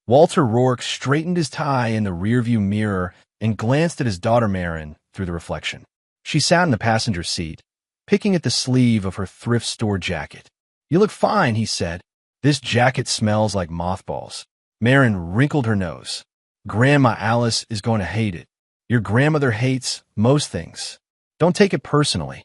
Walter Rourke straightened his tie in the rearview mirror and glanced at his daughter Marin through the reflection. She sat in the passenger seat, picking at the sleeve of her thrift store jacket. "You look fine," he said. "This jacket smells like mothballs." Marin wrinkled her nose. "Grandma Alice is going to hate it. Your grandmother hates most things. Don't take it personally."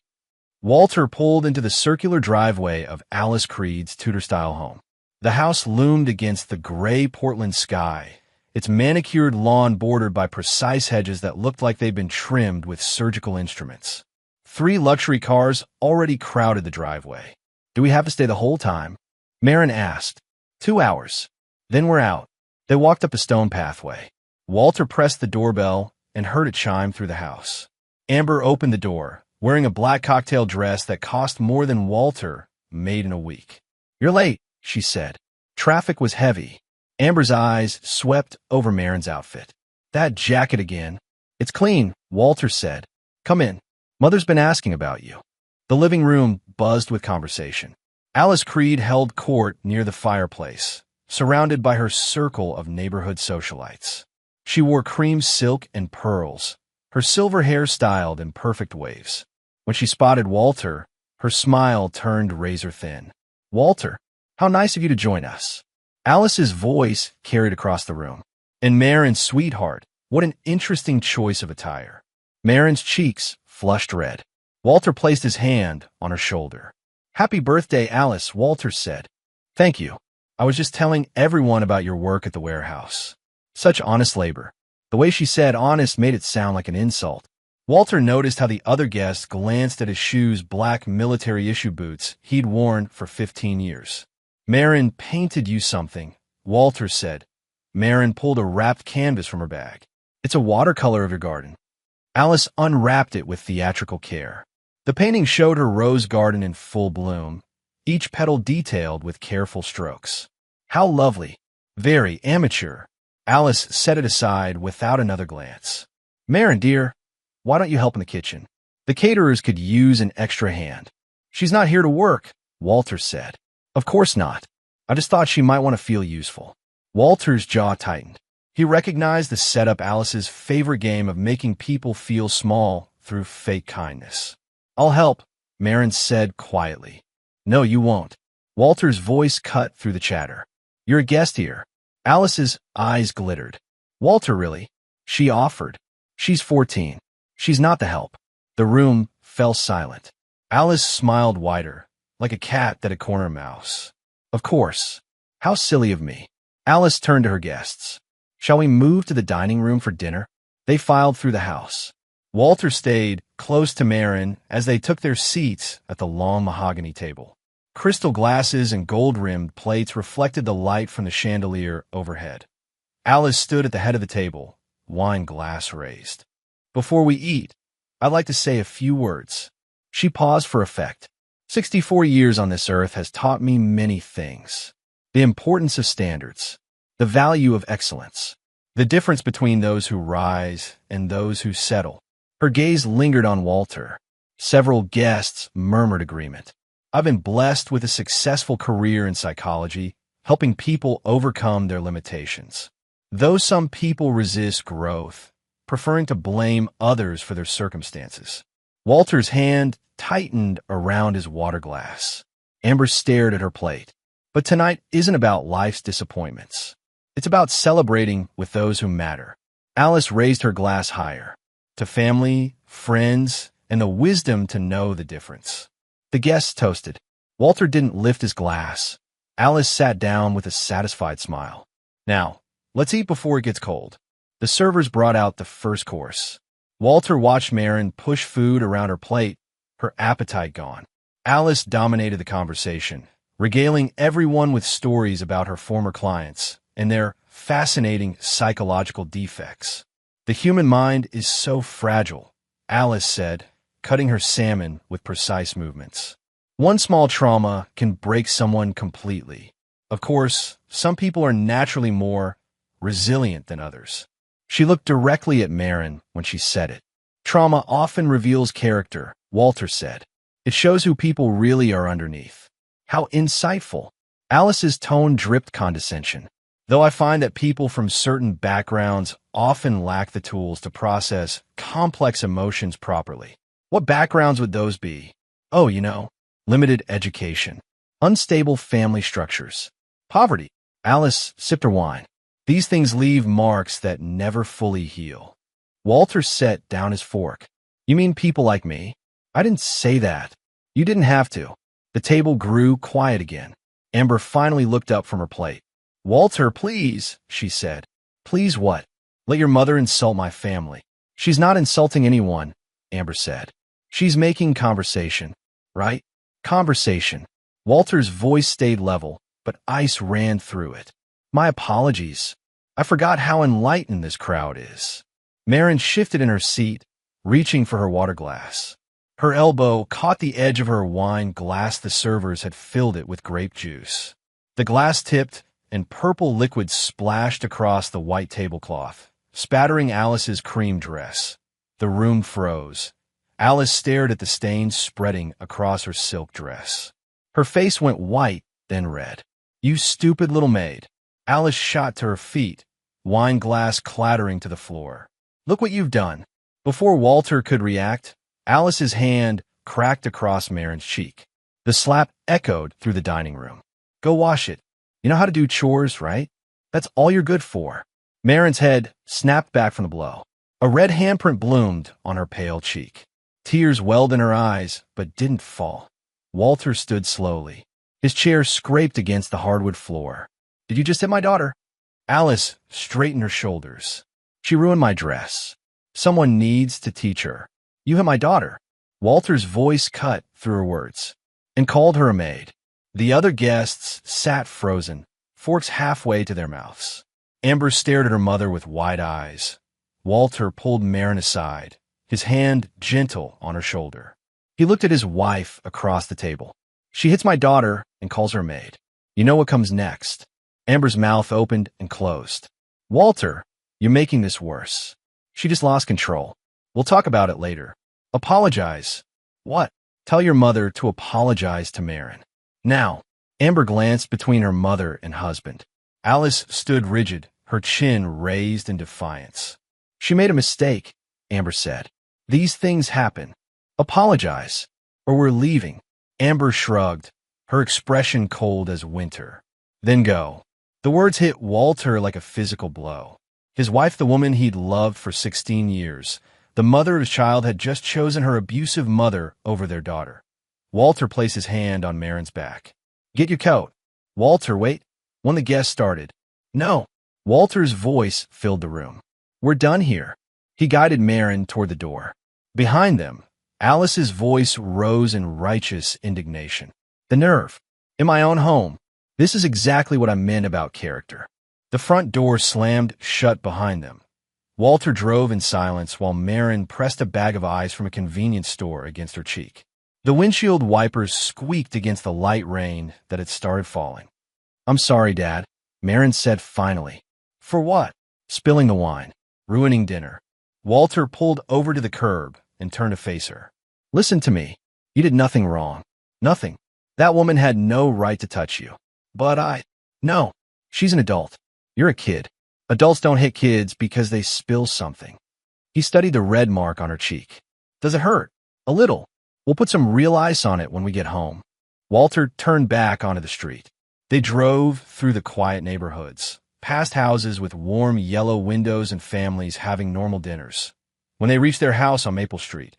Walter pulled into the circular driveway of Alice Creed's Tudor-style home. The house loomed against the gray Portland sky, its manicured lawn bordered by precise hedges that looked like they'd been trimmed with surgical instruments. 3 luxury cars already crowded the driveway. "Do we have to stay the whole time?" Marin asked. 2 hours. Then we're out." They walked up a stone pathway. Walter pressed the doorbell and heard it chime through the house. Amber opened the door, wearing a black cocktail dress that cost more than Walter made in a week. "You're late," she said. Traffic was heavy. Amber's eyes swept over Marin's outfit. "That jacket again." "It's clean," Walter said. "Come in. Mother's been asking about you." The living room buzzed with conversation. Alice Creed held court near the fireplace, surrounded by her circle of neighborhood socialites. She wore cream silk and pearls, her silver hair styled in perfect waves. When she spotted Walter, her smile turned razor thin. "Walter, how nice of you to join us." Alice's voice carried across the room. "And Marin's sweetheart, what an interesting choice of attire." Marin's cheeks flushed red. Walter placed his hand on her shoulder. "Happy birthday, Alice," Walter said. "Thank you. I was just telling everyone about your work at the warehouse. Such honest labor." The way she said honest made it sound like an insult. Walter noticed how the other guests glanced at his shoes, black military-issue boots he'd worn for 15 years. "Marin painted you something," Walter said. Marin pulled a wrapped canvas from her bag. "It's a watercolor of your garden." Alice unwrapped it with theatrical care. The painting showed her rose garden in full bloom, each petal detailed with careful strokes. "How lovely. Very amateur." Alice set it aside without another glance. "Marin, dear, why don't you help in the kitchen? The caterers could use an extra hand." "She's not here to work," Walter said. "Of course not. I just thought she might want to feel useful." Walter's jaw tightened. He recognized the setup Alice's favorite game of making people feel small through fake kindness. "I'll help," Marin said quietly. "No, you won't." Walter's voice cut through the chatter. "You're a guest here." Alice's eyes glittered. "Walter, really?" She offered. "She's 14. She's not the help." The room fell silent. Alice smiled wider, like a cat that had cornered a mouse. "Of course. How silly of me." Alice turned to her guests. "Shall we move to the dining room for dinner?" They filed through the house. Walter stayed close to Marin as they took their seats at the long mahogany table. Crystal glasses and gold-rimmed plates reflected the light from the chandelier overhead. Alice stood at the head of the table, wine glass raised. "Before we eat, I'd like to say a few words." She paused for effect. 64 years on this earth has taught me many things. The importance of standards, the value of excellence, the difference between those who rise and those who settle. Her gaze lingered on Walter. Several guests murmured agreement. "I've been blessed with a successful career in psychology, helping people overcome their limitations. Though some people resist growth, preferring to blame others for their circumstances." Walter's hand tightened around his water glass. Amber stared at her plate. "But tonight isn't about life's disappointments. It's about celebrating with those who matter." Alice raised her glass higher. "To family, friends, and the wisdom to know the difference." The guests toasted. Walter didn't lift his glass. Alice sat down with a satisfied smile. "Now, let's eat before it gets cold." The servers brought out the first course. Walter watched Marin push food around her plate, her appetite gone. Alice dominated the conversation, regaling everyone with stories about her former clients and their fascinating psychological defects. "The human mind is so fragile," Alice said, cutting her salmon with precise movements. "One small trauma can break someone completely. Of course, some people are naturally more resilient than others." She looked directly at Marin when she said it. "Trauma often reveals character," Walter said. "It shows who people really are underneath." "How insightful." Alice's tone dripped condescension. though I find that people from certain backgrounds often lack the tools to process complex emotions properly. What backgrounds would those be? Oh, limited education, unstable family structures, poverty. Alice sipped her wine. These things leave marks that never fully heal. Walter set down his fork. You mean people like me? I didn't say that. You didn't have to. The table grew quiet again. Amber finally looked up from her plate. Walter, please, she said. Please what? Let your mother insult my family. She's not insulting anyone, Amber said. She's making conversation, right? Conversation. Walter's voice stayed level, but ice ran through it. My apologies. I forgot how enlightened this crowd is. Marin shifted in her seat, reaching for her water glass. Her elbow caught the edge of her wine glass. The servers had filled it with grape juice. The glass tipped, and purple liquid splashed across the white tablecloth, spattering Alice's cream dress. The room froze. Alice stared at the stains spreading across her silk dress. Her face went white, then red. You stupid little maid. Alice shot to her feet, wine glass clattering to the floor. Look what you've done. Before Walter could react, Alice's hand cracked across Marin's cheek. The slap echoed through the dining room. Go wash it. You know how to do chores, right? That's all you're good for. Marin's head snapped back from the blow. A red handprint bloomed on her pale cheek. Tears welled in her eyes, but didn't fall. Walter stood slowly. His chair scraped against the hardwood floor. Did you just hit my daughter? Alice straightened her shoulders. She ruined my dress. Someone needs to teach her. You hit my daughter. Walter's voice cut through her words and called her a maid. The other guests sat frozen, forks halfway to their mouths. Amber stared at her mother with wide eyes. Walter pulled Marin aside, his hand gentle on her shoulder. He looked at his wife across the table. She hits my daughter and calls her a maid. You know what comes next. Amber's mouth opened and closed. Walter, you're making this worse. She just lost control. We'll talk about it later. Apologize. What? Tell your mother to apologize to Marin. Now. Amber glanced between her mother and husband. Alice stood rigid, her chin raised in defiance. She made a mistake, Amber said. These things happen. Apologize, or we're leaving. Amber shrugged, her expression cold as winter. Then go. The words hit Walter like a physical blow. His wife, the woman he'd loved for 16 years, the mother of his child, had just chosen her abusive mother over their daughter. Walter placed his hand on Marin's back. Get your coat. Walter, wait. One of the guests started. No. Walter's voice filled the room. We're done here. He guided Marin toward the door. Behind them, Alice's voice rose in righteous indignation. The nerve. In my own home. This is exactly what I meant about character. The front door slammed shut behind them. Walter drove in silence while Marin pressed a bag of ice from a convenience store against her cheek. The windshield wipers squeaked against the light rain that had started falling. I'm sorry, Dad, Marin said finally. For what? Spilling the wine. Ruining dinner. Walter pulled over to the curb and turned to face her. Listen to me. You did nothing wrong. Nothing. That woman had no right to touch you. But No. She's an adult. You're a kid. Adults don't hit kids because they spill something. He studied the red mark on her cheek. Does it hurt? A little. We'll put some real ice on it when we get home. Walter turned back onto the street. They drove through the quiet neighborhoods, past houses with warm yellow windows and families having normal dinners. When they reached their house on Maple Street,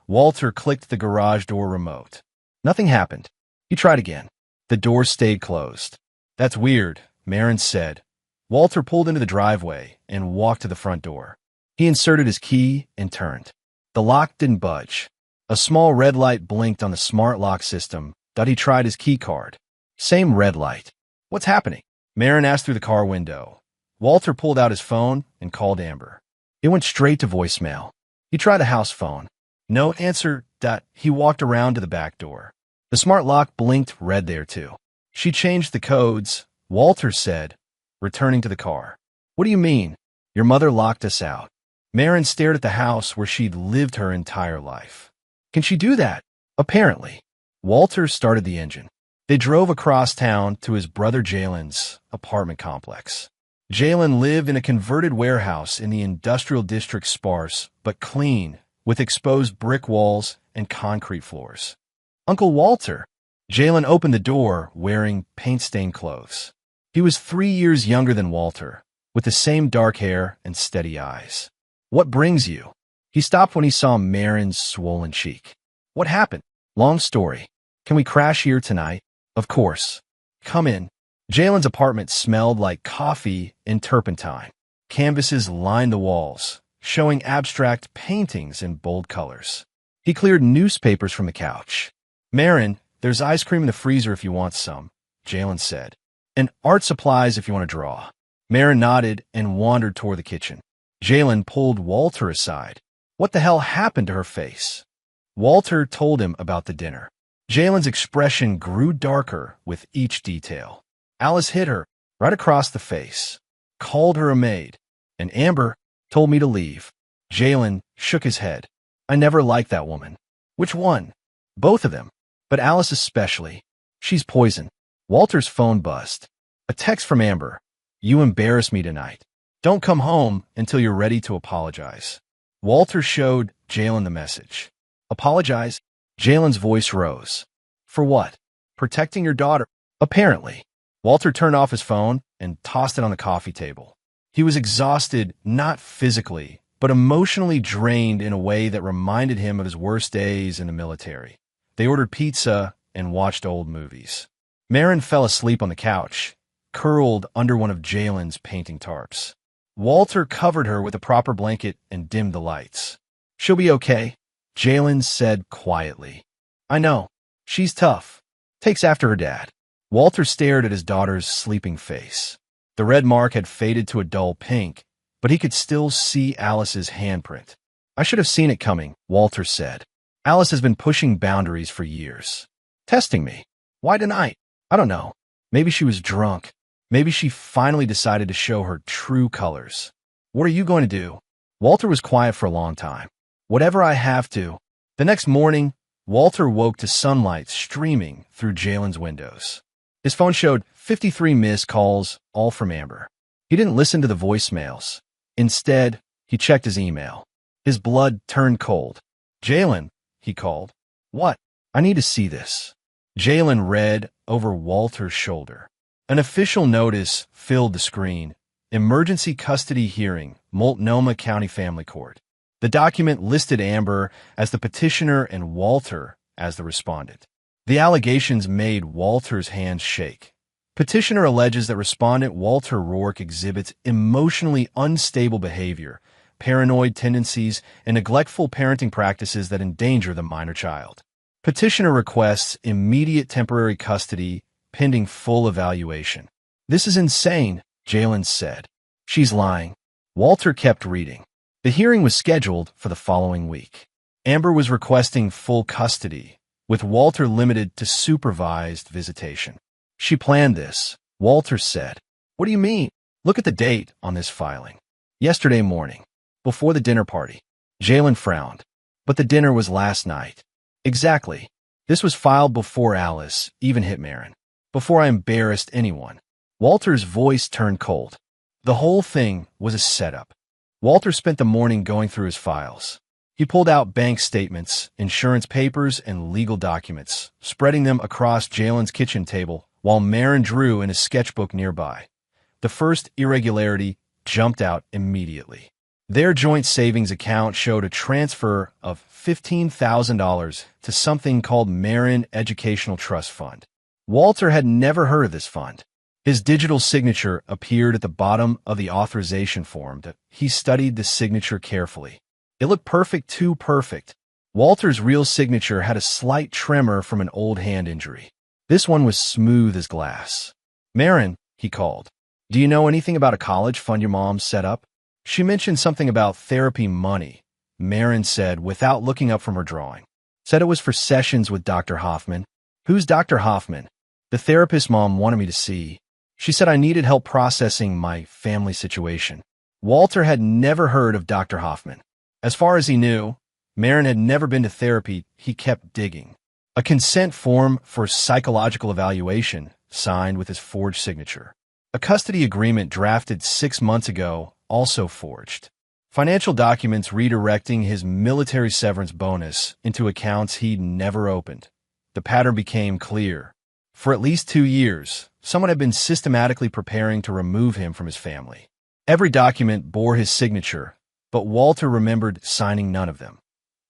Walter clicked the garage door remote. Nothing happened. He tried again. The door stayed closed. That's weird, Marin said. Walter pulled into the driveway and walked to the front door. He inserted his key and turned. The lock didn't budge. A small red light blinked on the smart lock system that he tried his key card. Same red light. What's happening? Marin asked through the car window. Walter pulled out his phone and called Amber. It went straight to voicemail. He tried the house phone. No answer. He walked around to the back door. The smart lock blinked red there too. She changed the codes, Walter said, returning to the car. What do you mean? Your mother locked us out. Marin stared at the house where she'd lived her entire life. Can she do that? Apparently. Walter started the engine. They drove across town to his brother Jalen's apartment complex. Jalen lived in a converted warehouse in the industrial district, sparse but clean, with exposed brick walls and concrete floors. Uncle Walter. Jalen opened the door wearing paint-stained clothes. He was 3 years younger than Walter, with the same dark hair and steady eyes. What brings you? He stopped when he saw Marin's swollen cheek. What happened? Long story. Can we crash here tonight? Of course. Come in. Jalen's apartment smelled like coffee and turpentine. Canvases lined the walls, showing abstract paintings in bold colors. He cleared newspapers from the couch. Marin, there's ice cream in the freezer if you want some, Jalen said. And art supplies if you want to draw. Marin nodded and wandered toward the kitchen. Jalen pulled Walter aside. What the hell happened to her face? Walter told him about the dinner. Jalen's expression grew darker with each detail. Alice hit her right across the face, called her a maid, and Amber told me to leave. Jalen shook his head. I never liked that woman. Which one? Both of them, but Alice especially. She's poison. Walter's phone buzzed. A text from Amber. You embarrass me tonight. Don't come home until you're ready to apologize. Walter showed Jalen the message. Apologize? Jalen's voice rose. For what? Protecting your daughter? Apparently. Walter turned off his phone and tossed it on the coffee table. He was exhausted, not physically, but emotionally drained in a way that reminded him of his worst days in the military. They ordered pizza and watched old movies. Marin fell asleep on the couch, curled under one of Jalen's painting tarps. Walter covered her with a proper blanket and dimmed the lights. She'll be okay, Jalen said quietly. I know. She's tough. Takes after her dad. Walter stared at his daughter's sleeping face. The red mark had faded to a dull pink, but he could still see Alice's handprint. I should have seen it coming, Walter said. Alice has been pushing boundaries for years. Testing me. Why tonight? I don't know. Maybe she was drunk. Maybe she finally decided to show her true colors. What are you going to do? Walter was quiet for a long time. Whatever I have to. The next morning, Walter woke to sunlight streaming through Jalen's windows. His phone showed 53 missed calls, all from Amber. He didn't listen to the voicemails. Instead, he checked his email. His blood turned cold. Jalen, he called. What? I need to see this. Jalen read over Walter's shoulder. An official notice filled the screen. Emergency custody hearing, Multnomah County Family Court. The document listed Amber as the petitioner and Walter as the respondent. The allegations made Walter's hands shake. Petitioner alleges that respondent Walter Rourke exhibits emotionally unstable behavior, paranoid tendencies, and neglectful parenting practices that endanger the minor child. Petitioner requests immediate temporary custody pending full evaluation. This is insane, Jalen said. She's lying. Walter kept reading. The hearing was scheduled for the following week. Amber was requesting full custody, with Walter limited to supervised visitation. She planned this, Walter said. What do you mean? Look at the date on this filing. Yesterday morning, before the dinner party. Jalen frowned. But the dinner was last night. Exactly. This was filed before Alice even hit Marin. Before I embarrassed anyone. Walter's voice turned cold. The whole thing was a setup. Walter spent the morning going through his files. He pulled out bank statements, insurance papers, and legal documents, spreading them across Jalen's kitchen table while Marin drew in a sketchbook nearby. The first irregularity jumped out immediately. Their joint savings account showed a transfer of $15,000 to something called Marin Educational Trust Fund. Walter had never heard of this fund. His digital signature appeared at the bottom of the authorization form. He studied the signature carefully. It looked perfect, too perfect. Walter's real signature had a slight tremor from an old hand injury. This one was smooth as glass. Marin, he called. Do you know anything about a college fund your mom set up? She mentioned something about therapy money, Marin said without looking up from her drawing. Said it was for sessions with Dr. Hoffman. Who's Dr. Hoffman? The therapist Mom wanted me to see. She said I needed help processing my family situation. Walter had never heard of Dr. Hoffman. As far as he knew, Marin had never been to therapy. He kept digging. A consent form for psychological evaluation, signed with his forged signature. A custody agreement drafted 6 months ago, also forged. Financial documents redirecting his military severance bonus into accounts he'd never opened. The pattern became clear. For at least 2 years, someone had been systematically preparing to remove him from his family. Every document bore his signature, but Walter remembered signing none of them.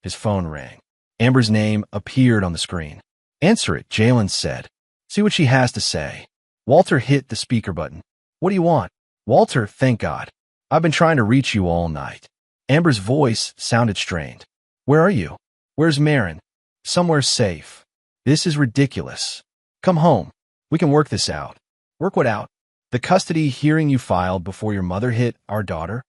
His phone rang. Amber's name appeared on the screen. "Answer it," Jalen said. "See what she has to say." Walter hit the speaker button. "What do you want?" "Walter, thank God. I've been trying to reach you all night." Amber's voice sounded strained. "Where are you?" "Where's Marin?" "Somewhere safe." "This is ridiculous. Come home. We can work this out." "Work what out?" "The custody hearing you filed before your mother hit our daughter."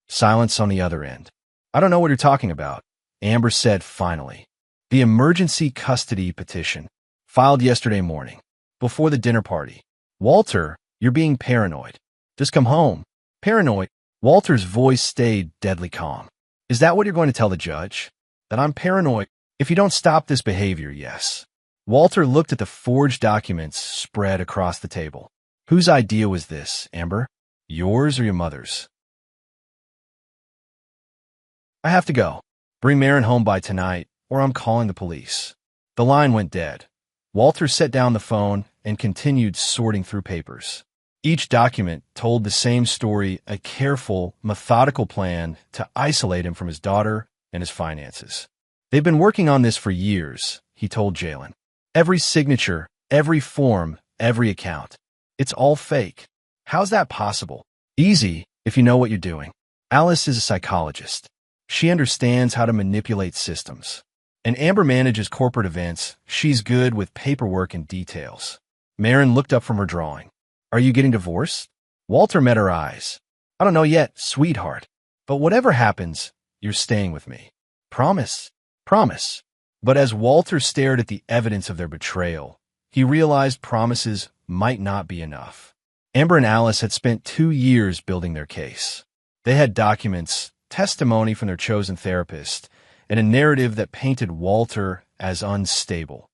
Silence on the other end. "I don't know what you're talking about," Amber said finally. "The emergency custody petition, filed yesterday morning, before the dinner party." "Walter, you're being paranoid. Just come home." "Paranoid?" Walter's voice stayed deadly calm. "Is that what you're going to tell the judge? That I'm paranoid? If you don't stop this behavior, yes." Walter looked at the forged documents spread across the table. "Whose idea was this, Amber? Yours or your mother's?" "I have to go. Bring Marin home by tonight, or I'm calling the police." The line went dead. Walter set down the phone and continued sorting through papers. Each document told the same story, a careful, methodical plan to isolate him from his daughter and his finances. "They've been working on this for years," he told Jalen. "Every signature, every form, every account. It's all fake." "How's that possible?" "Easy, if you know what you're doing. Alice is a psychologist. She understands how to manipulate systems. And Amber manages corporate events. She's good with paperwork and details." Marin looked up from her drawing. "Are you getting divorced?" Walter met her eyes. "I don't know yet, sweetheart. But whatever happens, you're staying with me. Promise?" "Promise." But as Walter stared at the evidence of their betrayal, he realized promises might not be enough. Amber and Alice had spent 2 years building their case. They had documents, testimony from their chosen therapist, and a narrative that painted Walter as unstable.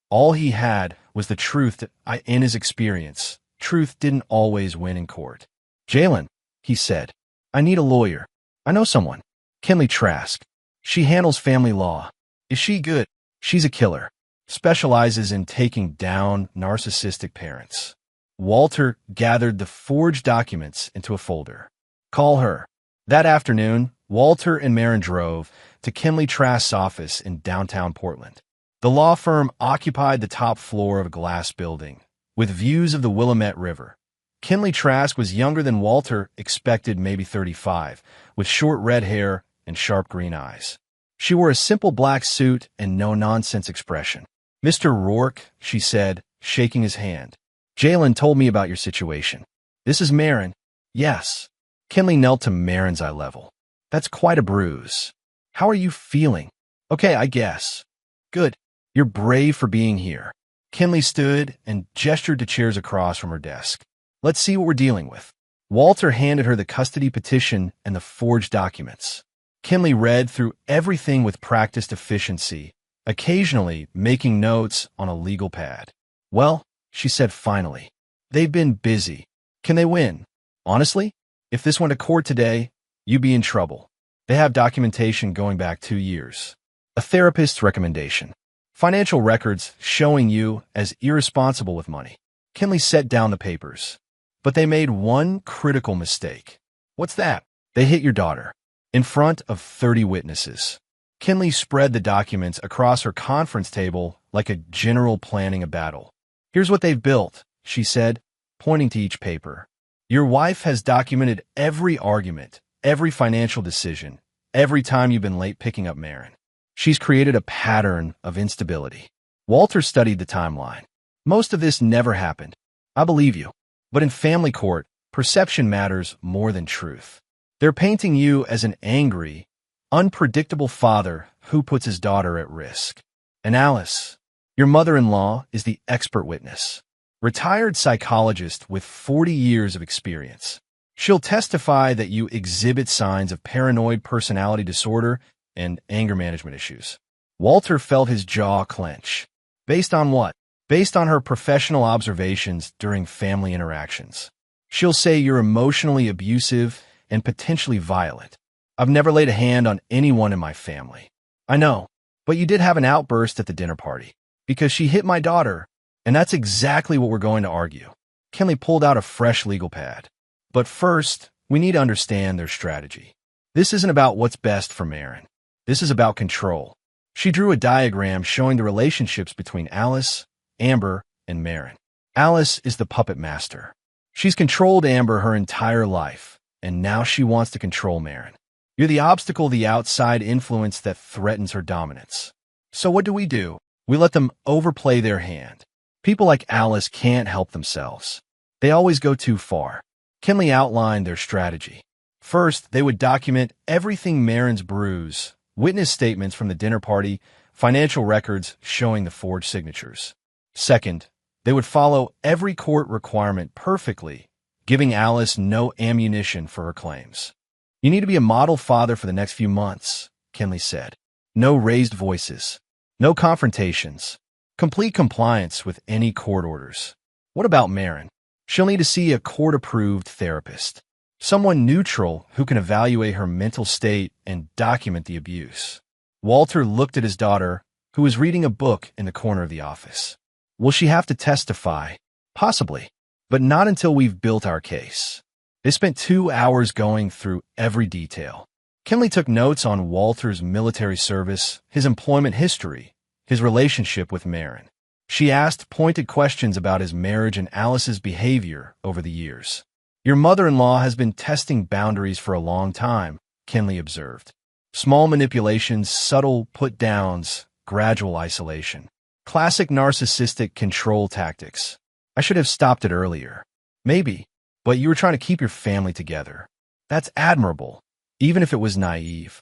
All he had was the truth that, in his experience, truth didn't always win in court. "Jalen," he said, "I need a lawyer. I know someone. Kinley Trask. She handles family law. Is she good?" "She's a killer. Specializes in taking down narcissistic parents." Walter gathered the forged documents into a folder. "Call her." That afternoon, Walter and Marin drove to Kinley Trask's office in downtown Portland. The law firm occupied the top floor of a glass building, with views of the Willamette River. Kinley Trask was younger than Walter expected, maybe 35, with short red hair and sharp green eyes. She wore a simple black suit and no-nonsense expression. "Mr. Rourke," she said, shaking his hand. "Jalen told me about your situation. This is Marin." "Yes." Kinley knelt to Marin's eye level. "That's quite a bruise. How are you feeling?" "Okay, I guess." "Good. You're brave for being here." Kinley stood and gestured to chairs across from her desk. "Let's see what we're dealing with." Walter handed her the custody petition and the forged documents. Kinley read through everything with practiced efficiency, occasionally making notes on a legal pad. "Well," she said finally, "they've been busy. Can they win? Honestly, if this went to court today, you'd be in trouble. They have documentation going back 2 years. A therapist's recommendation. Financial records showing you as irresponsible with money." Kinley set down the papers. "But they made one critical mistake." "What's that?" "They hit your daughter. In front of 30 witnesses." Kinley spread the documents across her conference table like a general planning a battle. "Here's what they've built," she said, pointing to each paper. "Your wife has documented every argument, every financial decision, every time you've been late picking up Marin. She's created a pattern of instability." Walter studied the timeline. "Most of this never happened. I believe you. But in family court, perception matters more than truth. They're painting you as an angry, unpredictable father who puts his daughter at risk. And Alice, your mother-in-law, is the expert witness. Retired psychologist with 40 years of experience. She'll testify that you exhibit signs of paranoid personality disorder and anger management issues." Walter felt his jaw clench. "Based on what?" "Based on her professional observations during family interactions." She'll say you're emotionally abusive and potentially violent. I've never laid a hand on anyone in my family. I know, but you did have an outburst at the dinner party because she hit my daughter, and that's exactly what we're going to argue. Kenley pulled out a fresh legal pad. But first, we need to understand their strategy. This isn't about what's best for Marin. This is about control. She drew a diagram showing the relationships between Alice, Amber, and Marin. Alice is the puppet master. She's controlled Amber her entire life, and now she wants to control Marin. You're the obstacle, the outside influence that threatens her dominance. So what do? We let them overplay their hand. People like Alice can't help themselves. They always go too far. Kenley outlined their strategy. First, they would document everything Marin's bruise, witness statements from the dinner party, financial records showing the forged signatures. Second, they would follow every court requirement perfectly, giving Alice no ammunition for her claims. You need to be a model father for the next few months, Kenley said. No raised voices. No confrontations. Complete compliance with any court orders. What about Marin? She'll need to see a court-approved therapist. Someone neutral who can evaluate her mental state and document the abuse. Walter looked at his daughter, who was reading a book in the corner of the office. Will she have to testify? Possibly, but not until we've built our case. They spent 2 hours going through every detail. Kenley took notes on Walter's military service, his employment history, his relationship with Marin. She asked pointed questions about his marriage and Alice's behavior over the years. Your mother-in-law has been testing boundaries for a long time, Kenley observed. Small manipulations, subtle put-downs, gradual isolation. Classic narcissistic control tactics. I should have stopped it earlier. Maybe, but you were trying to keep your family together. That's admirable, even if it was naive.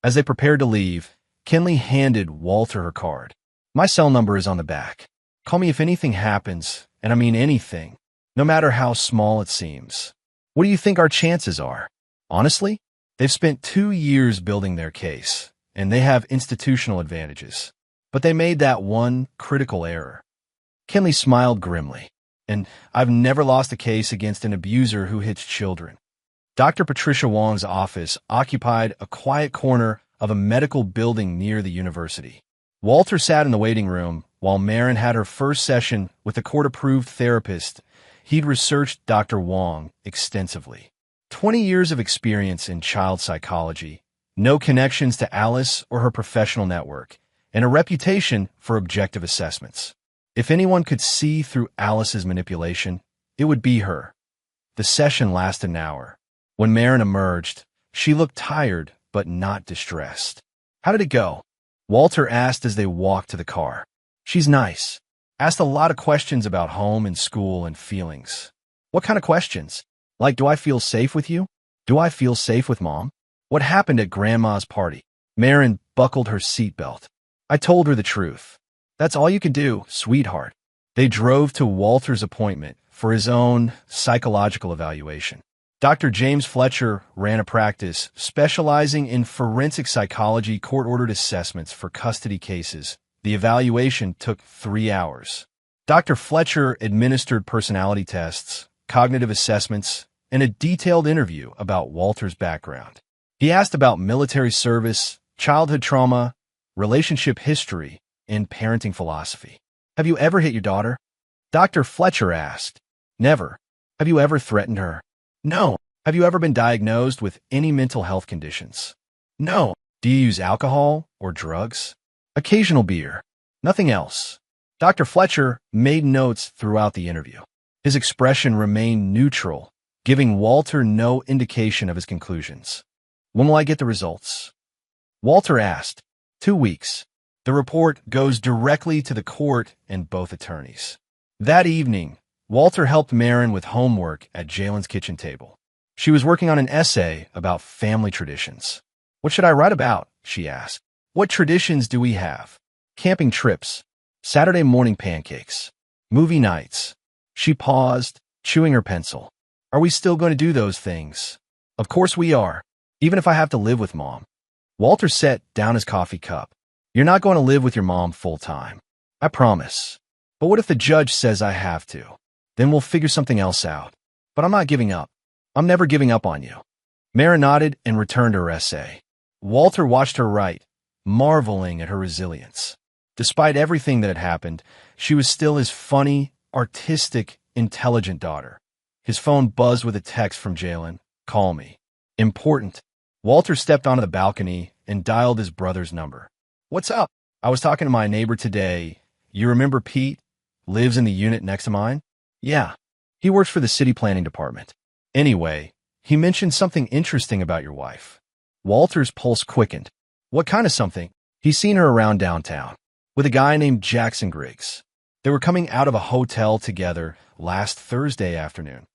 As they prepared to leave, Kenley handed Walter her card. My cell number is on the back. Call me if anything happens, and I mean anything, no matter how small it seems. What do you think our chances are? Honestly, they've spent 2 years building their case, and they have institutional advantages. But they made that one critical error. Kenley smiled grimly. And I've never lost a case against an abuser who hits children. Dr. Patricia Wong's office occupied a quiet corner of a medical building near the university. Walter sat in the waiting room while Marin had her first session with a court-approved therapist. He'd researched Dr. Wong extensively. 20 years of experience in child psychology, no connections to Alice or her professional network, and a reputation for objective assessments. If anyone could see through Alice's manipulation, it would be her. The session lasted an hour. When Marin emerged, she looked tired but not distressed. How did it go? Walter asked as they walked to the car. She's nice. Asked a lot of questions about home and school and feelings. What kind of questions? Like, do I feel safe with you? Do I feel safe with Mom? What happened at Grandma's party? Marin buckled her seatbelt. I told her the truth. That's all you can do, sweetheart. They drove to Walter's appointment for his own psychological evaluation. Dr. James Fletcher ran a practice specializing in forensic psychology court-ordered assessments for custody cases. The evaluation took 3 hours. Dr. Fletcher administered personality tests, cognitive assessments, and a detailed interview about Walter's background. He asked about military service, childhood trauma, relationship history, and parenting philosophy. Have you ever hit your daughter? Dr. Fletcher asked. Never. Have you ever threatened her? No. Have you ever been diagnosed with any mental health conditions? No. Do you use alcohol or drugs? Occasional beer. Nothing else. Dr. Fletcher made notes throughout the interview. His expression remained neutral, giving Walter no indication of his conclusions. When will I get the results? Walter asked. 2 weeks. The report goes directly to the court and both attorneys. That evening, Walter helped Marin with homework at Jalen's kitchen table. She was working on an essay about family traditions. What should I write about? She asked. What traditions do we have? Camping trips, Saturday morning pancakes, movie nights. She paused, chewing her pencil. Are we still going to do those things? Of course we are, even if I have to live with Mom. Walter set down his coffee cup. You're not going to live with your mom full time. I promise. But what if the judge says I have to? Then we'll figure something else out. but I'm not giving up. I'm never giving up on you. Mara nodded and returned to her essay. Walter watched her write, marveling at her resilience. Despite everything that had happened, she was still his funny, artistic, intelligent daughter. His phone buzzed with a text from Jalen. Call me. Important. Walter stepped onto the balcony and dialed his brother's number. What's up? I was talking to my neighbor today. You remember Pete? Lives in the unit next to mine? Yeah. He works for the city planning department. Anyway, he mentioned something interesting about your wife. Walter's pulse quickened. What kind of something? He's seen her around downtown with a guy named Jackson Griggs. They were coming out of a hotel together last Thursday afternoon.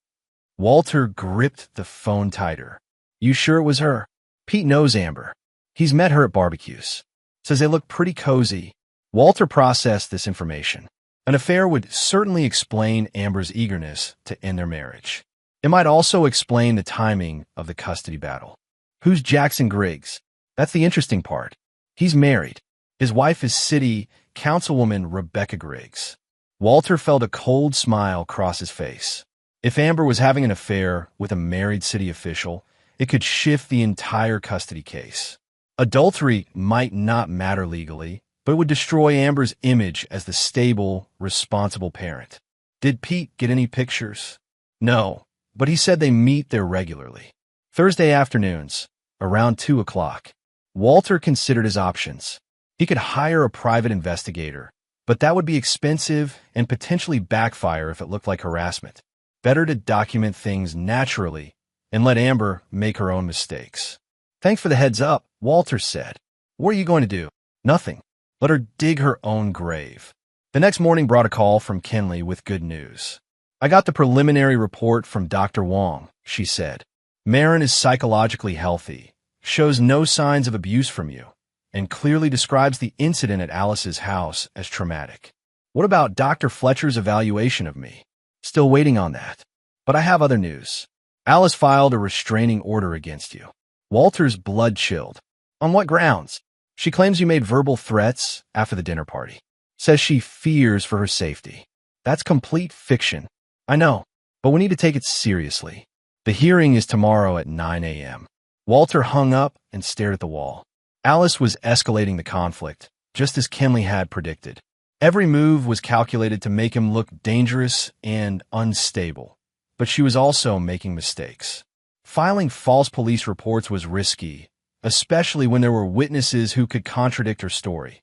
Walter gripped the phone tighter. You sure it was her? Pete knows Amber. He's met her at barbecues. Says they look pretty cozy. Walter processed this information. An affair would certainly explain Amber's eagerness to end their marriage. It might also explain the timing of the custody battle. Who's Jackson Griggs? That's the interesting part. He's married. His wife is city councilwoman Rebecca Griggs. Walter felt a cold smile cross his face. If Amber was having an affair with a married city official, it could shift the entire custody case. Adultery might not matter legally, but it would destroy Amber's image as the stable, responsible parent. Did Pete get any pictures? No, but he said they meet there regularly. Thursday afternoons, around 2 o'clock. Walter considered his options. He could hire a private investigator, but that would be expensive and potentially backfire if it looked like harassment. Better to document things naturally and let Amber make her own mistakes. Thanks for the heads up, Walter said. What are you going to do? Nothing. Let her dig her own grave. The next morning brought a call from Kinley with good news. I got the preliminary report from Dr. Wong, she said. Marin is psychologically healthy, shows no signs of abuse from you, and clearly describes the incident at Alice's house as traumatic. What about Dr. Fletcher's evaluation of me? Still waiting on that. But I have other news. Alice filed a restraining order against you. Walter's blood chilled. On what grounds? She claims you made verbal threats after the dinner party. Says she fears for her safety. That's complete fiction. I know, but we need to take it seriously. The hearing is tomorrow at 9 a.m. Walter hung up and stared at the wall. Alice was escalating the conflict, just as Kinley had predicted. Every move was calculated to make him look dangerous and unstable, but she was also making mistakes. Filing false police reports was risky, especially when there were witnesses who could contradict her story.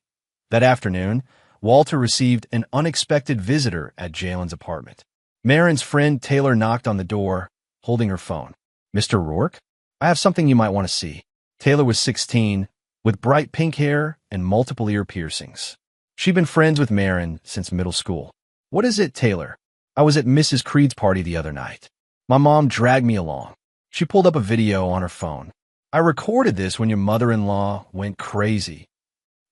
That afternoon, Walter received an unexpected visitor at Jalen's apartment. Marin's friend Taylor knocked on the door, holding her phone. Mr. Rourke? I have something you might want to see. Taylor was 16, with bright pink hair and multiple ear piercings. She'd been friends with Marin since middle school. What is it, Taylor? I was at Mrs. Creed's party the other night. My mom dragged me along. She pulled up a video on her phone. I recorded this when your mother-in-law went crazy.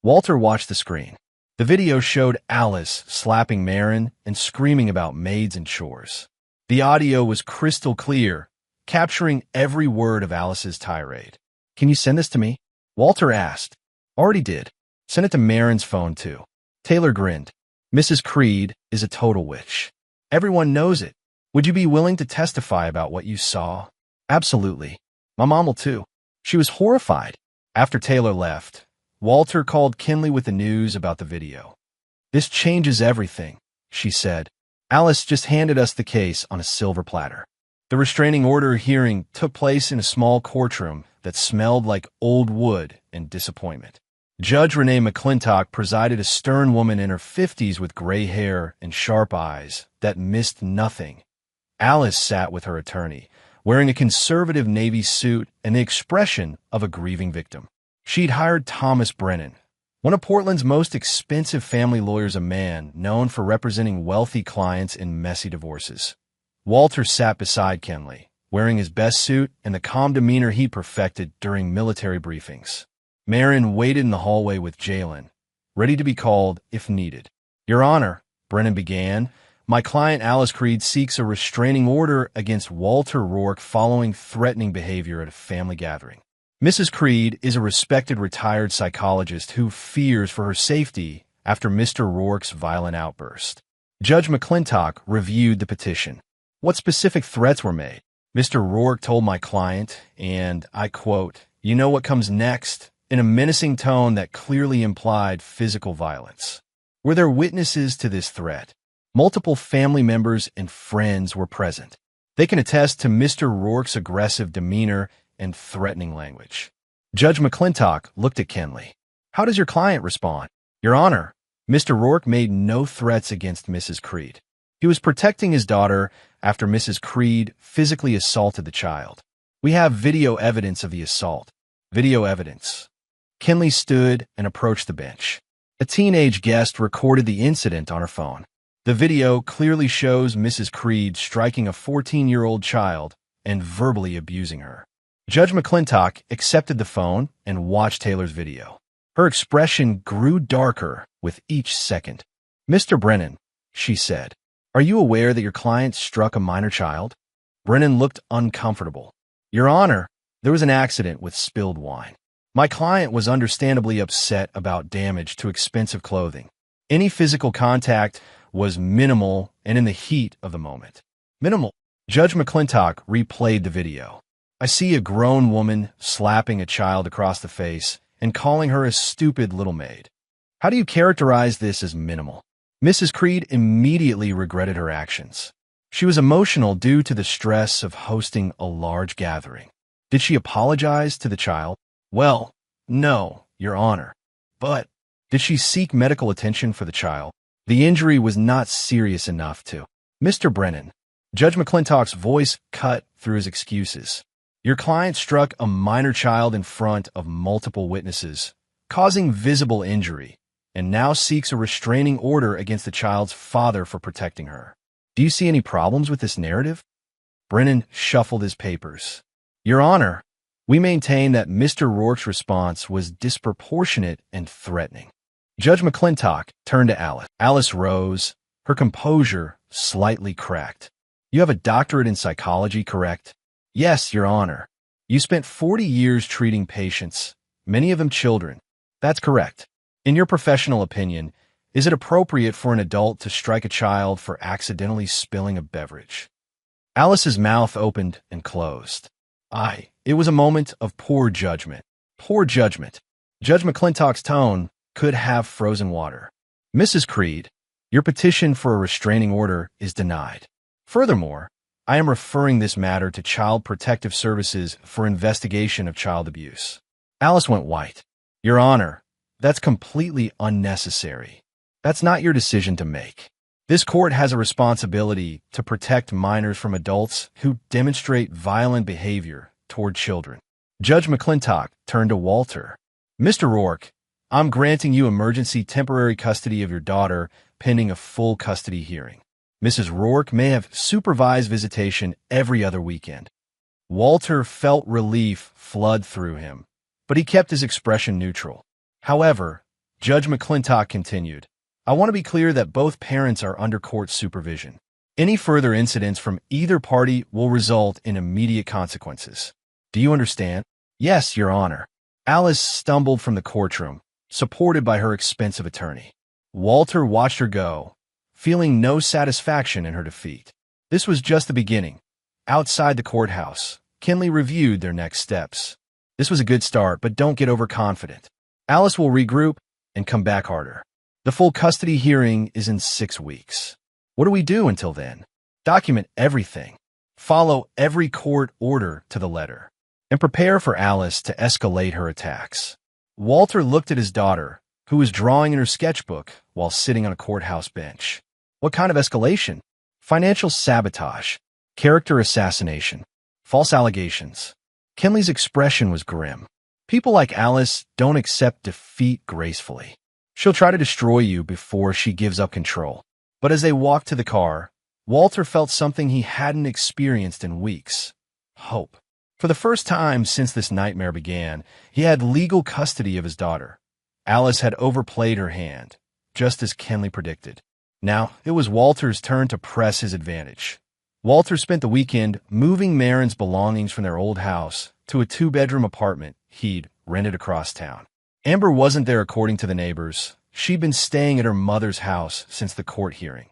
Walter watched the screen. The video showed Alice slapping Marin and screaming about maids and chores. The audio was crystal clear, capturing every word of Alice's tirade. Can you send this to me? Walter asked. Already did. Send it to Marin's phone, too. Taylor grinned. Mrs. Creed is a total witch. Everyone knows it. Would you be willing to testify about what you saw? Absolutely. My mom will, too. She was horrified. After Taylor left, Walter called Kinley with the news about the video. This changes everything, she said. Alice just handed us the case on a silver platter. The restraining order hearing took place in a small courtroom that smelled like old wood and disappointment. Judge Renee McClintock presided, a stern woman in her 50s with gray hair and sharp eyes that missed nothing. Alice sat with her attorney, wearing a conservative navy suit and the expression of a grieving victim. She'd hired Thomas Brennan, one of Portland's most expensive family lawyers, a man known for representing wealthy clients in messy divorces. Walter sat beside Kinley, wearing his best suit and the calm demeanor he perfected during military briefings. Marin waited in the hallway with Jalen, ready to be called if needed. Your Honor, Brennan began, my client Alice Creed seeks a restraining order against Walter Rourke following threatening behavior at a family gathering. Mrs. Creed is a respected retired psychologist who fears for her safety after Mr. Rourke's violent outburst. Judge McClintock reviewed the petition. What specific threats were made? Mr. Rourke told my client, and I quote, "You know what comes next?" in a menacing tone that clearly implied physical violence. Were there witnesses to this threat? Multiple family members and friends were present. They can attest to Mr. Rourke's aggressive demeanor and threatening language. Judge McClintock looked at Kenley. How does your client respond? Your Honor, Mr. Rourke made no threats against Mrs. Creed. He was protecting his daughter after Mrs. Creed physically assaulted the child. We have video evidence of the assault. Video evidence. Kenley stood and approached the bench. A teenage guest recorded the incident on her phone. The video clearly shows Mrs. Creed striking a 14-year-old child and verbally abusing her. Judge McClintock accepted the phone and watched Taylor's video. Her expression grew darker with each second. "Mr. Brennan," she said, "are you aware that your client struck a minor child?" Brennan looked uncomfortable. "Your Honor, there was an accident with spilled wine. My client was understandably upset about damage to expensive clothing. Any physical contact was minimal and in the heat of the moment." Minimal. Judge McClintock replayed the video. "I see a grown woman slapping a child across the face and calling her a stupid little maid. How do you characterize this as minimal?" Mrs. Creed immediately regretted her actions. She was emotional due to the stress of hosting a large gathering. Did she apologize to the child? Well, no, Your Honor. But did she seek medical attention for the child? The injury was not serious enough to. "Mr. Brennan," Judge McClintock's voice cut through his excuses. "Your client struck a minor child in front of multiple witnesses, causing visible injury, and now seeks a restraining order against the child's father for protecting her. Do you see any problems with this narrative?" Brennan shuffled his papers. "Your Honor, we maintain that Mr. Rourke's response was disproportionate and threatening." Judge McClintock turned to Alice. Alice rose, her composure slightly cracked. "You have a doctorate in psychology, correct?" "Yes, Your Honor." "You spent 40 years treating patients, many of them children." "That's correct." "In your professional opinion, is it appropriate for an adult to strike a child for accidentally spilling a beverage?" Alice's mouth opened and closed. It was a moment of poor judgment. Poor judgment. Judge McClintock's tone could have frozen water. "Mrs. Creed, your petition for a restraining order is denied. Furthermore, I am referring this matter to Child Protective Services for investigation of child abuse." Alice went white. "Your Honor, that's completely unnecessary. That's not your decision to make. This court has a responsibility to protect minors from adults who demonstrate violent behavior toward children." Judge McClintock turned to Walter. "Mr. Rourke, I'm granting you emergency temporary custody of your daughter pending a full custody hearing. Mrs. Rourke may have supervised visitation every other weekend." Walter felt relief flood through him, but he kept his expression neutral. However, Judge McClintock continued, "I want to be clear that both parents are under court supervision. Any further incidents from either party will result in immediate consequences. Do you understand?" "Yes, Your Honor." Alice stumbled from the courtroom, supported by her expensive attorney. Walter watched her go, feeling no satisfaction in her defeat. This was just the beginning. Outside the courthouse, Kenley reviewed their next steps. "This was a good start, but don't get overconfident. Alice will regroup and come back harder. The full custody hearing is in 6 weeks. What do we do until then? Document everything. Follow every court order to the letter. And prepare for Alice to escalate her attacks." Walter looked at his daughter, who was drawing in her sketchbook while sitting on a courthouse bench. "What kind of escalation?" "Financial sabotage, character assassination, false allegations." Kenley's expression was grim. "People like Alice don't accept defeat gracefully. She'll try to destroy you before she gives up control." But as they walked to the car, Walter felt something he hadn't experienced in weeks: hope. For the first time since this nightmare began, he had legal custody of his daughter. Alice had overplayed her hand, just as Kenley predicted. Now it was Walter's turn to press his advantage. Walter spent the weekend moving Marin's belongings from their old house to a 2-bedroom apartment he'd rented across town. Amber wasn't there according to the neighbors. She'd been staying at her mother's house since the court hearing.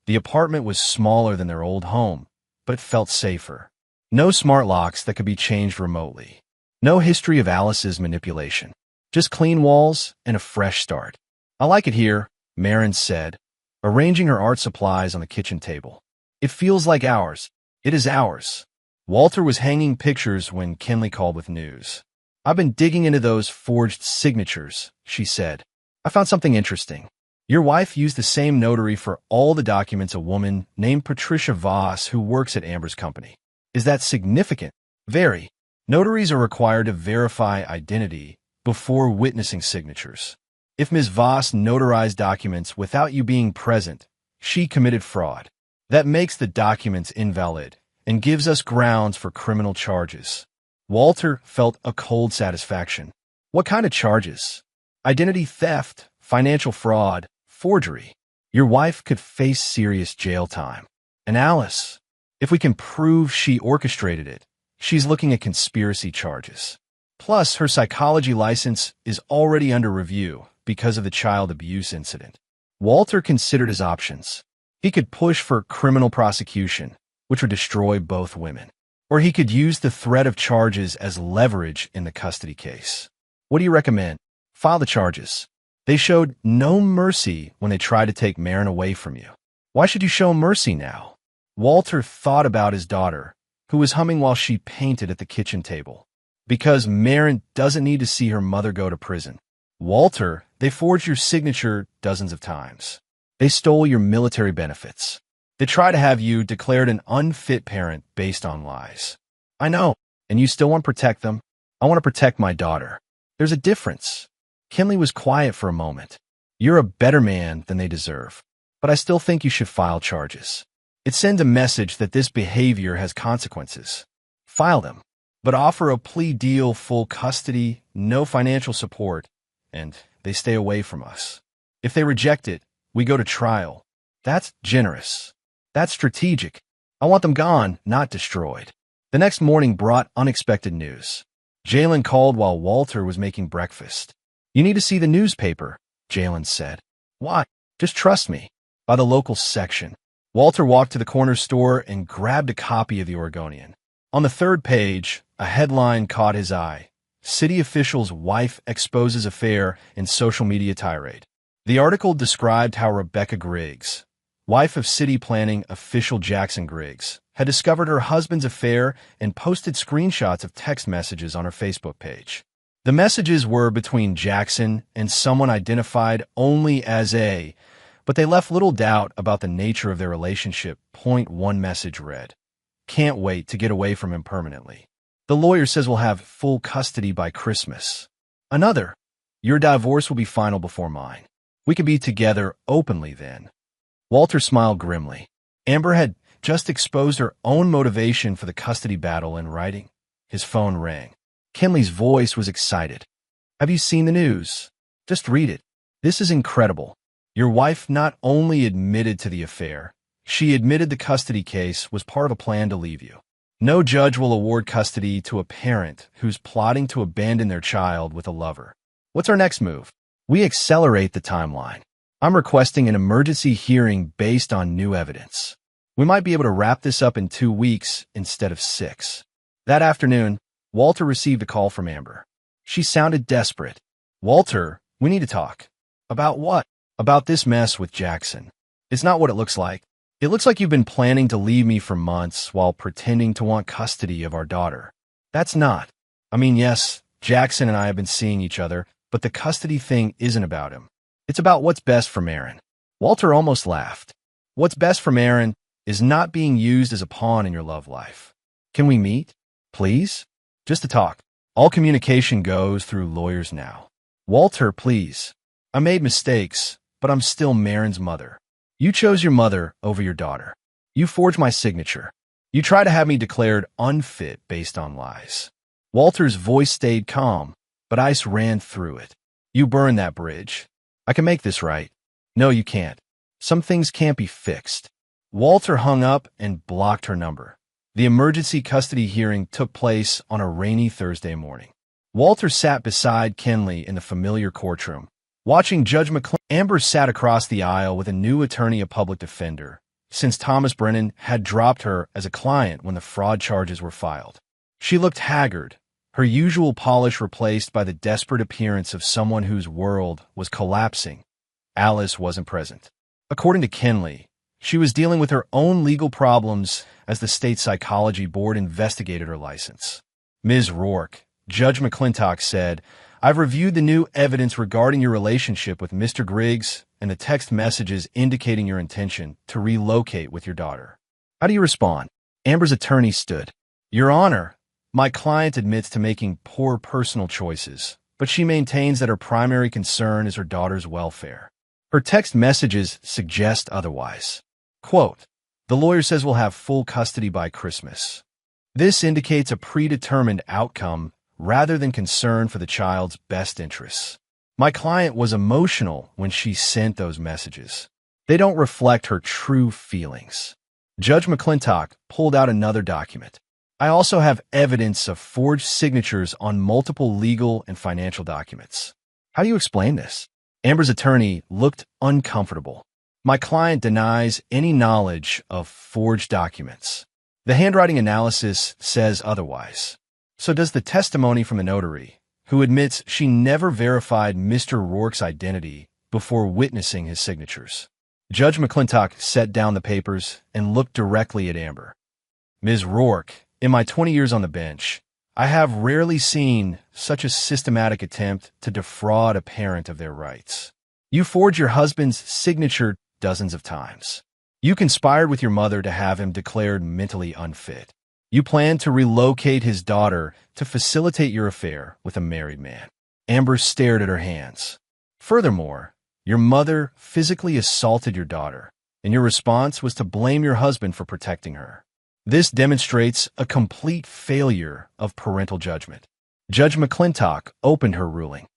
The apartment was smaller than their old home, but it felt safer. No smart locks that could be changed remotely. No history of Alice's manipulation. Just clean walls and a fresh start. I like it here, Marin said, arranging her art supplies on the kitchen table. It feels like ours. It is ours. Walter was hanging pictures when Kinley called with news. I've been digging into those forged signatures, she said. I found something interesting. Your wife used the same notary for all the documents a woman named Patricia Voss who works at Amber's company. Is that significant? Very. Notaries are required to verify identity before witnessing signatures. If Ms. Voss notarized documents without you being present, she committed fraud. That makes the documents invalid and gives us grounds for criminal charges. Walter felt a cold satisfaction. What kind of charges? Identity theft, financial fraud, forgery. Your wife could face serious jail time. And Alice, if we can prove she orchestrated it, she's looking at conspiracy charges. Plus, her psychology license is already under review because of the child abuse incident. Walter considered his options. He could push for criminal prosecution, which would destroy both women. Or he could use the threat of charges as leverage in the custody case. What do you recommend? File the charges. They showed no mercy when they tried to take Marin away from you. Why should you show mercy now? Walter thought about his daughter, who was humming while she painted at the kitchen table. Because Marin doesn't need to see her mother go to prison. Walter, they forged your signature dozens of times. They stole your military benefits. They try to have you declared an unfit parent based on lies. I know, and you still want to protect them? I want to protect my daughter. There's a difference. Kinley was quiet for a moment. You're a better man than they deserve, but I still think you should file charges. It sends a message that this behavior has consequences. File them, but offer a plea deal, full custody, no financial support, and they stay away from us. If they reject it, we go to trial. That's generous. That's strategic. I want them gone, not destroyed. The next morning brought unexpected news. Jalen called while Walter was making breakfast. You need to see the newspaper, Jalen said. Why? Just trust me. By the local section. Walter walked to the corner store and grabbed a copy of the Oregonian. On the third page, a headline caught his eye. City official's wife exposes affair in social media tirade. The article described how Rebecca Griggs, wife of city planning official Jackson Griggs, had discovered her husband's affair and posted screenshots of text messages on her Facebook page. The messages were between Jackson and someone identified only as A, but they left little doubt about the nature of their relationship. One message read, "Can't wait to get away from him permanently. The lawyer says we'll have full custody by Christmas." Another, "Your divorce will be final before mine. We can be together openly then." Walter smiled grimly. Amber had just exposed her own motivation for the custody battle in writing. His phone rang. Kinley's voice was excited. "Have you seen the news? Just read it. This is incredible. Your wife not only admitted to the affair, she admitted the custody case was part of a plan to leave you. No judge will award custody to a parent who's plotting to abandon their child with a lover. What's our next move? We accelerate the timeline. I'm requesting an emergency hearing based on new evidence. We might be able to wrap this up in 2 weeks instead of 6. That afternoon, Walter received a call from Amber. She sounded desperate. "Walter, we need to talk." "About what?" "About this mess with Jackson. It's not what it looks like. It looks like you've been planning to leave me for months while pretending to want custody of our daughter. That's not. I mean, yes, Jackson and I have been seeing each other, but the custody thing isn't about him. It's about what's best for Marin." Walter almost laughed. "What's best for Marin is not being used as a pawn in your love life. Can we meet? Please? Just to talk. All communication goes through lawyers now. Walter, please. I made mistakes, but I'm still Marin's mother. You chose your mother over your daughter. You forged my signature. You try to have me declared unfit based on lies." Walter's voice stayed calm, but ice ran through it. "You burned that bridge. I can make this right." "No, you can't. Some things can't be fixed." Walter hung up and blocked her number. The emergency custody hearing took place on a rainy Thursday morning. Walter sat beside Kinley in the familiar courtroom, watching Judge McClain. Amber sat across the aisle with a new attorney, a public defender, since Thomas Brennan had dropped her as a client when the fraud charges were filed. She looked haggard, her usual polish replaced by the desperate appearance of someone whose world was collapsing. Alice wasn't present. According to Kinley, she was dealing with her own legal problems as the state psychology board investigated her license. Ms. Rourke, Judge McClintock said, "I've reviewed the new evidence regarding your relationship with Mr. Griggs and the text messages indicating your intention to relocate with your daughter. How do you respond?" Amber's attorney stood. "Your Honor, my client admits to making poor personal choices, but she maintains that her primary concern is her daughter's welfare. Her text messages suggest otherwise. Quote, the lawyer says we'll have full custody by Christmas. This indicates a predetermined outcome rather than concern for the child's best interests. My client was emotional when she sent those messages. They don't reflect her true feelings." Judge McClintock pulled out another document. "I also have evidence of forged signatures on multiple legal and financial documents. How do you explain this?" Amber's attorney looked uncomfortable. "My client denies any knowledge of forged documents. The handwriting analysis says otherwise. So does the testimony from the notary, who admits she never verified Mr. Rourke's identity before witnessing his signatures." Judge McClintock set down the papers and looked directly at Amber. "Ms. Rourke, in my 20 years on the bench, I have rarely seen such a systematic attempt to defraud a parent of their rights. You forged your husband's signature dozens of times. You conspired with your mother to have him declared mentally unfit. You planned to relocate his daughter to facilitate your affair with a married man." Amber stared at her hands. "Furthermore, your mother physically assaulted your daughter, and your response was to blame your husband for protecting her. This demonstrates a complete failure of parental judgment." Judge McClintock opened her ruling.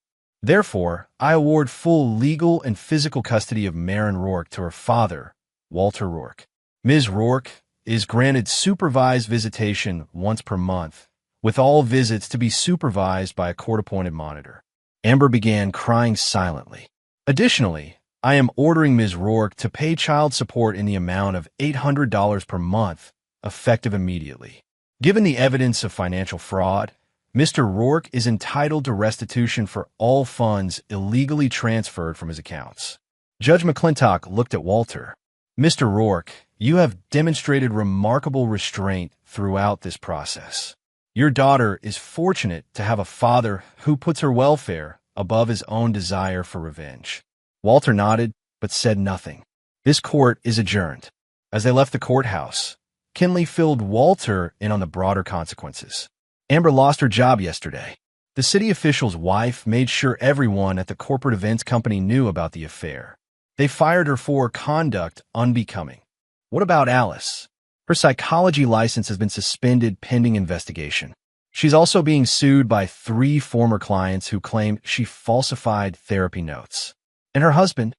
"Therefore, I award full legal and physical custody of Maren Rourke to her father, Walter Rourke. Ms. Rourke is granted supervised visitation once per month, with all visits to be supervised by a court-appointed monitor." Amber began crying silently. "Additionally, I am ordering Ms. Rourke to pay child support in the amount of $800 per month, effective immediately. Given the evidence of financial fraud, Mr. Rourke is entitled to restitution for all funds illegally transferred from his accounts." Judge McClintock looked at Walter. "Mr. Rourke, you have demonstrated remarkable restraint throughout this process. Your daughter is fortunate to have a father who puts her welfare above his own desire for revenge." Walter nodded, but said nothing. "This court is adjourned." As they left the courthouse, Kinley filled Walter in on the broader consequences. Amber lost her job yesterday. The city official's wife made sure everyone at the corporate events company knew about the affair. They fired her for conduct unbecoming. What about Alice? Her psychology license has been suspended pending investigation. She's also being sued by 3 former clients who claim she falsified therapy notes. And her husband?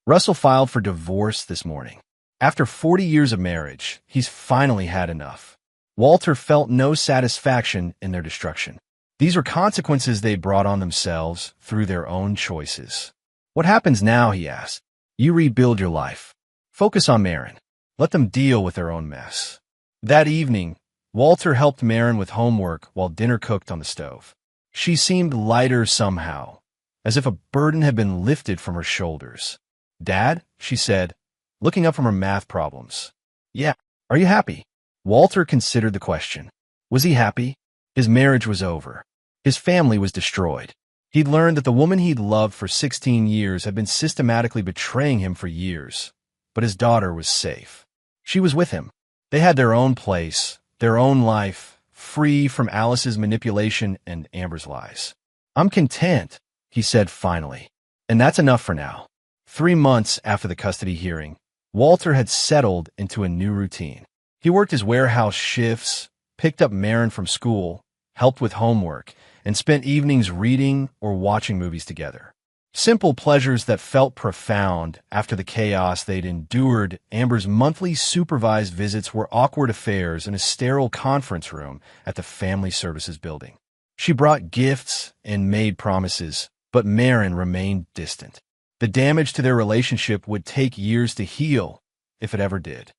Russell filed for divorce this morning. After 40 years of marriage, he's finally had enough. Walter felt no satisfaction in their destruction. These were consequences they brought on themselves through their own choices. What happens now, he asked. You rebuild your life. Focus on Maren. Let them deal with their own mess. That evening, Walter helped Maren with homework while dinner cooked on the stove. She seemed lighter somehow, as if a burden had been lifted from her shoulders. Dad, she said, looking up from her math problems. Yeah, are you happy? Walter considered the question. Was he happy? His marriage was over. His family was destroyed. He'd learned that the woman he'd loved for 16 years had been systematically betraying him for years, but his daughter was safe. She was with him. They had their own place, their own life, free from Alice's manipulation and Amber's lies. I'm content, he said finally, and that's enough for now. 3 months after the custody hearing, Walter had settled into a new routine. He worked his warehouse shifts, picked up Maren from school, helped with homework, and spent evenings reading or watching movies together. Simple pleasures that felt profound after the chaos they'd endured. Amber's monthly supervised visits were awkward affairs in a sterile conference room at the Family Services building. She brought gifts and made promises, but Maren remained distant. The damage to their relationship would take years to heal, if it ever did.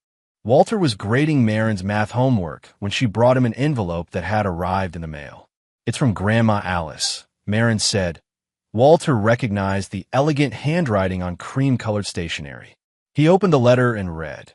Walter was grading Marin's math homework when she brought him an envelope that had arrived in the mail. "It's from Grandma Alice," Marin said. Walter recognized the elegant handwriting on cream-colored stationery. He opened the letter and read,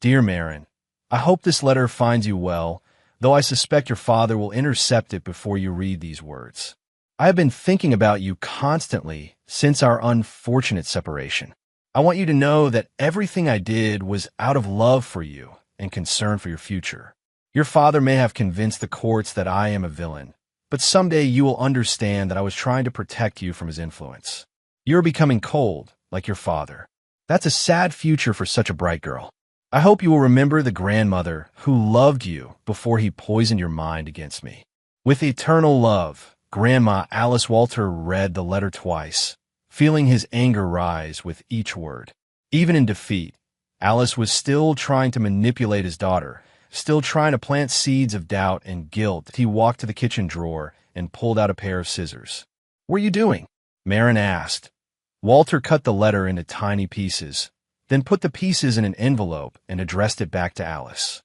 "Dear Marin, I hope this letter finds you well, though I suspect your father will intercept it before you read these words. I have been thinking about you constantly since our unfortunate separation. I want you to know that everything I did was out of love for you and concern for your future. Your father may have convinced the courts that I am a villain, but someday you will understand that I was trying to protect you from his influence. You're becoming cold, like your father. That's a sad future for such a bright girl. I hope you will remember the grandmother who loved you before he poisoned your mind against me. With eternal love, Grandma Alice." Walter read the letter twice, feeling his anger rise with each word. Even in defeat, Alice was still trying to manipulate his daughter, still trying to plant seeds of doubt and guilt. He walked to the kitchen drawer and pulled out a pair of scissors. "What are you doing?" Marin asked. Walter cut the letter into tiny pieces, then put the pieces in an envelope and addressed it back to Alice.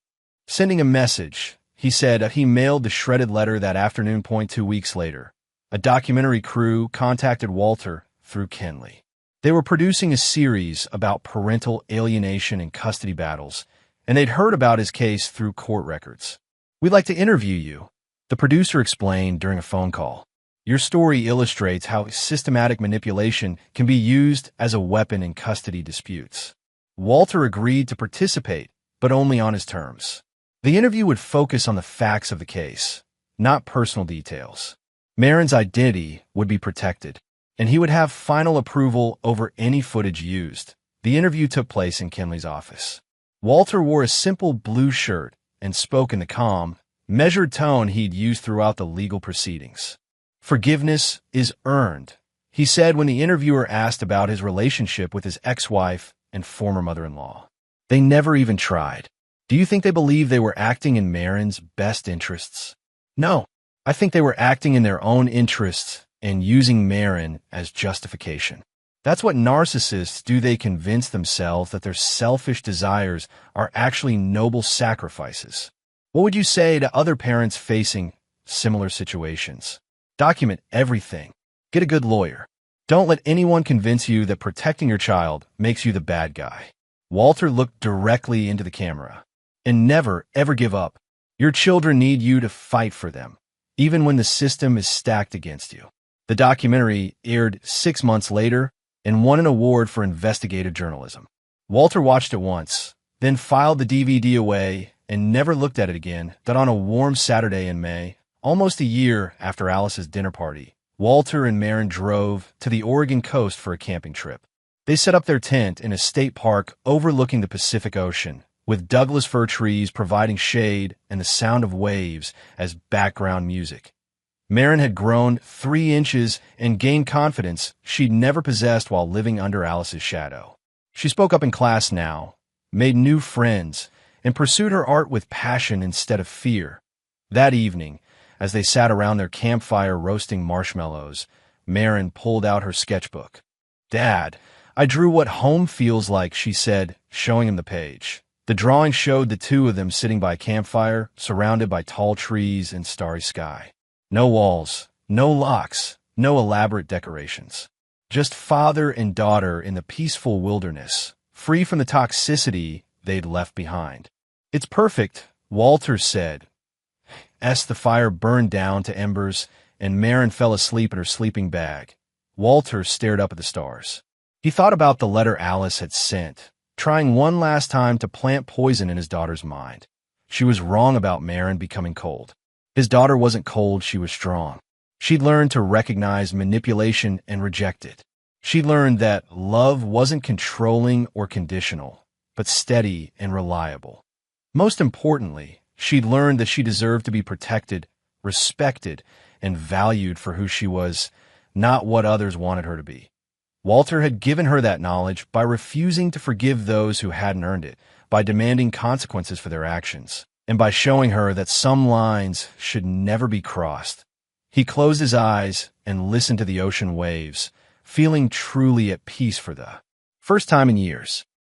Sending a message, he said that he mailed the shredded letter that afternoon. 2 weeks later, a documentary crew contacted Walter through Kenley. They were producing a series about parental alienation and custody battles, and they'd heard about his case through court records. "We'd like to interview you," the producer explained during a phone call. "Your story illustrates how systematic manipulation can be used as a weapon in custody disputes." Walter agreed to participate, but only on his terms. The interview would focus on the facts of the case, not personal details. Marin's identity would be protected, and he would have final approval over any footage used. The interview took place in Kenley's office. Walter wore a simple blue shirt and spoke in the calm, measured tone he'd used throughout the legal proceedings. "Forgiveness is earned," he said when the interviewer asked about his relationship with his ex-wife and former mother-in-law. "They never even tried. Do you think they believe they were acting in Marin's best interests?" "No, I think they were acting in their own interests and using Marin as justification. That's what narcissists do. They convince themselves that their selfish desires are actually noble sacrifices." What would you say to other parents facing similar situations? Document everything. Get a good lawyer. Don't let anyone convince you that protecting your child makes you the bad guy. Walter looked directly into the camera. "And never, ever give up. Your children need you to fight for them, even when the system is stacked against you." The documentary aired 6 months later and won an award for investigative journalism. Walter watched it once, then filed the DVD away and never looked at it again. That on a warm Saturday in May, almost a year after Alice's dinner party, Walter and Marin drove to the Oregon coast for a camping trip. They set up their tent in a state park overlooking the Pacific Ocean, with Douglas fir trees providing shade and the sound of waves as background music. Marin had grown 3 inches and gained confidence she'd never possessed while living under Alice's shadow. She spoke up in class now, made new friends, and pursued her art with passion instead of fear. That evening, as they sat around their campfire roasting marshmallows, Marin pulled out her sketchbook. "Dad, I drew what home feels like," she said, showing him the page. The drawing showed the two of them sitting by a campfire, surrounded by tall trees and starry sky. No walls, no locks, no elaborate decorations. Just father and daughter in the peaceful wilderness, free from the toxicity they'd left behind. "It's perfect," Walter said, as the fire burned down to embers and Marin fell asleep in her sleeping bag. Walter stared up at the stars. He thought about the letter Alice had sent, trying one last time to plant poison in his daughter's mind. She was wrong about Marin becoming cold. His daughter wasn't cold, she was strong. She'd learned to recognize manipulation and reject it. She'd learned that love wasn't controlling or conditional, but steady and reliable. Most importantly, she'd learned that she deserved to be protected, respected, and valued for who she was, not what others wanted her to be. Walter had given her that knowledge by refusing to forgive those who hadn't earned it, by demanding consequences for their actions, and by showing her that some lines should never be crossed. He closed his eyes and listened to the ocean waves, feeling truly at peace for the first time in years.